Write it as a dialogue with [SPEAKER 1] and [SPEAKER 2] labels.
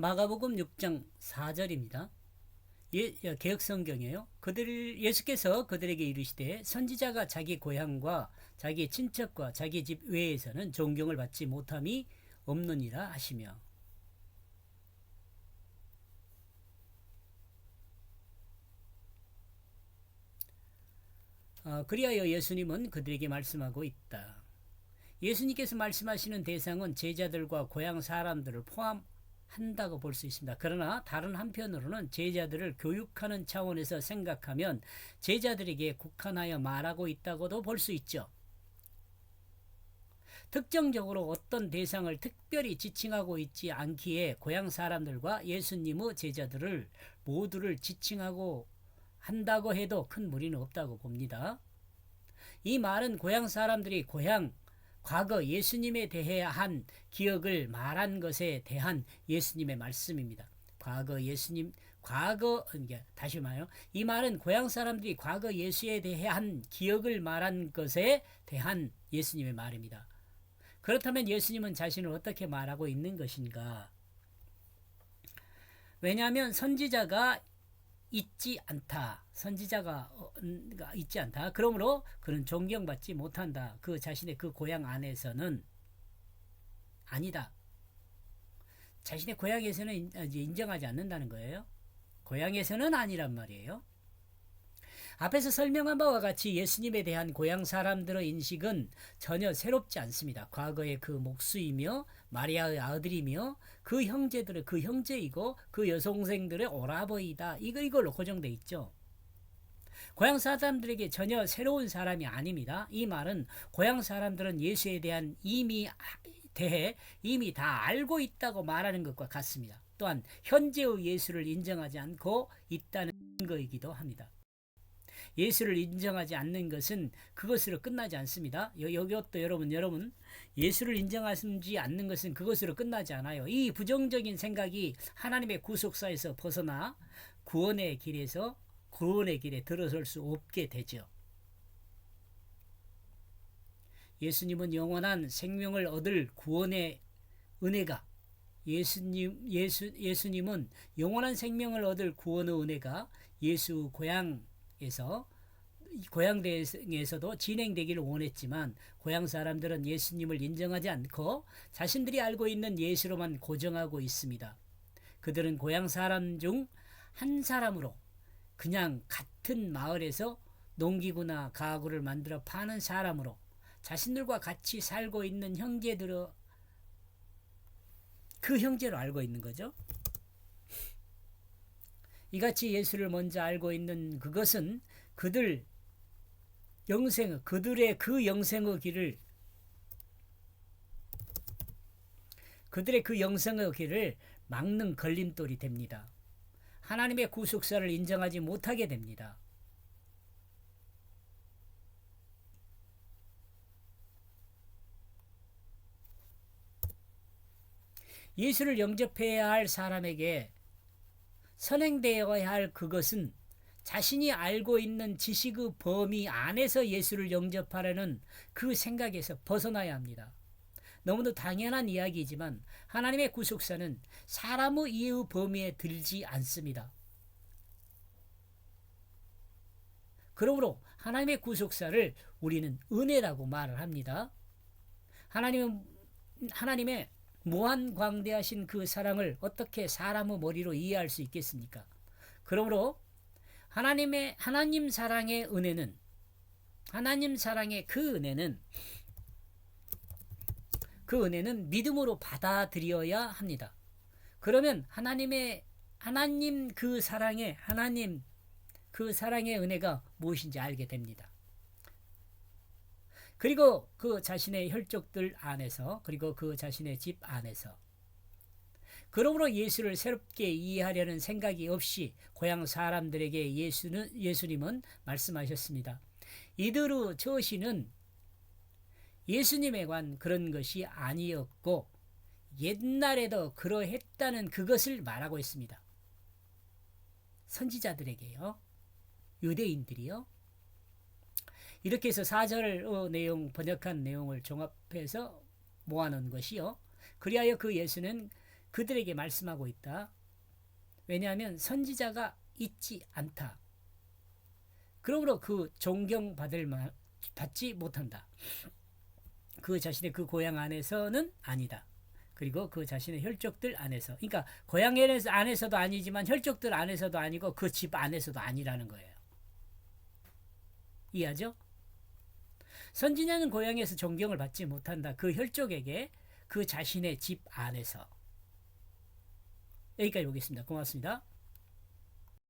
[SPEAKER 1] 마가복음 6장 4절입니다. 개혁성경이에요. 예수께서 그들에게 이르시되 선지자가 자기 고향과 자기 친척과 자기 집 외에서는 존경을 받지 못함이 없느니라 하시며. 그리하여 예수님은 그들에게 말씀하고 있다. 예수님께서 말씀하시는 대상은 제자들과 고향 사람들을 포함한다고 볼 수 있습니다. 그러나 다른 한편으로는 제자들을 교육하는 차원에서 생각하면 제자들에게 국한하여 말하고 있다고도 볼 수 있죠. 특정적으로 어떤 대상을 특별히 지칭하고 있지 않기에 고향 사람들과 예수님의 제자들을 모두를 지칭하고 한다고 해도 큰 무리는 없다고 봅니다. 이 말은 고향 사람들이 과거 예수님에 대해 한 기억을 말한 것에 대한 예수님의 말씀입니다. 다시 말해요. 이 말은 고향 사람들이 과거 예수에 대해 한 기억을 말한 것에 대한 예수님의 말입니다. 그렇다면 예수님은 자신을 어떻게 말하고 있는 것인가? 왜냐하면 선지자가 있지 않다. 그러므로 그는 존경받지 못한다. 그 자신의 그 고향 안에서는 아니다. 자신의 고향에서는 인정하지 않는다는 거예요. 고향에서는 아니란 말이에요. 앞에서 설명한 바와 같이 예수님에 대한 고향 사람들의 인식은 전혀 새롭지 않습니다. 과거의 그 목수이며 마리아의 아들이며 그 형제이고 그 여동생들의 오라버이다. 이걸로 고정돼 있죠. 고향 사람들에게 전혀 새로운 사람이 아닙니다. 이 말은 고향 사람들은 예수에 대한 이미 다 알고 있다고 말하는 것과 같습니다. 또한 현재의 예수를 인정하지 않고 있다는 거이기도 합니다. 예수를 인정하지 않는 것은 그것으로 끝나지 않습니다. 이것도 여러분 예수를 인정하지 않는 것은 그것으로 끝나지 않아요. 이 부정적인 생각이 하나님의 구속사에서 벗어나 구원의 길에 들어설 수 없게 되죠. 예수님은 영원한 생명을 얻을 구원의 은혜가 예수님은 영원한 생명을 얻을 구원의 은혜가 예수 고향대에서도 진행되기를 원했지만 고향 사람들은 예수님을 인정하지 않고 자신들이 알고 있는 예수로만 고정하고 있습니다. 그들은 고향 사람 중 한 사람으로 그냥 같은 마을에서 농기구나 가구를 만들어 파는 사람으로 자신들과 같이 살고 있는 그 형제로 알고 있는 거죠. 이같이 예수를 먼저 알고 있는 그것은 그들의 그 영생의 길을 막는 걸림돌이 됩니다. 하나님의 구속사를 인정하지 못하게 됩니다. 예수를 영접해야 할 사람에게 선행되어야 할 그것은 자신이 알고 있는 지식의 범위 안에서 예수를 영접하려는 그 생각에서 벗어나야 합니다. 너무도 당연한 이야기이지만 하나님의 구속사는 사람의 이해의 범위에 들지 않습니다. 그러므로 하나님의 구속사를 우리는 은혜라고 말을 합니다. 하나님의 무한 광대하신 그 사랑을 어떻게 사람의 머리로 이해할 수 있겠습니까? 그러므로 하나님 사랑의 그 은혜는 믿음으로 받아들여야 합니다. 그러면 하나님 그 사랑의 은혜가 무엇인지 알게 됩니다. 그리고 그 자신의 혈족들 안에서, 그리고 그 자신의 집 안에서. 그러므로 예수를 새롭게 이해하려는 생각이 없이 고향 사람들에게 예수님은 말씀하셨습니다. 이들의 처시는 예수님에 관한 그런 것이 아니었고 옛날에도 그러했다는 그것을 말하고 있습니다. 선지자들에게요. 유대인들이요. 이렇게 해서 4절 번역한 내용을 종합해서 모아놓은 것이요. 그리하여 그 예수는 그들에게 말씀하고 있다. 왜냐하면 선지자가 있지 않다. 그러므로 그 받지 못한다. 그 자신의 그 고향 안에서는 아니다. 그리고 그 자신의 혈족들 안에서, 그러니까 고향 안에서도 아니지만 혈족들 안에서도 아니고 그 집 안에서도 아니라는 거예요. 이해하죠? 선지자는 고향에서 존경을 받지 못한다. 그 혈족에게 그 자신의 집 안에서. 여기까지 보겠습니다. 고맙습니다.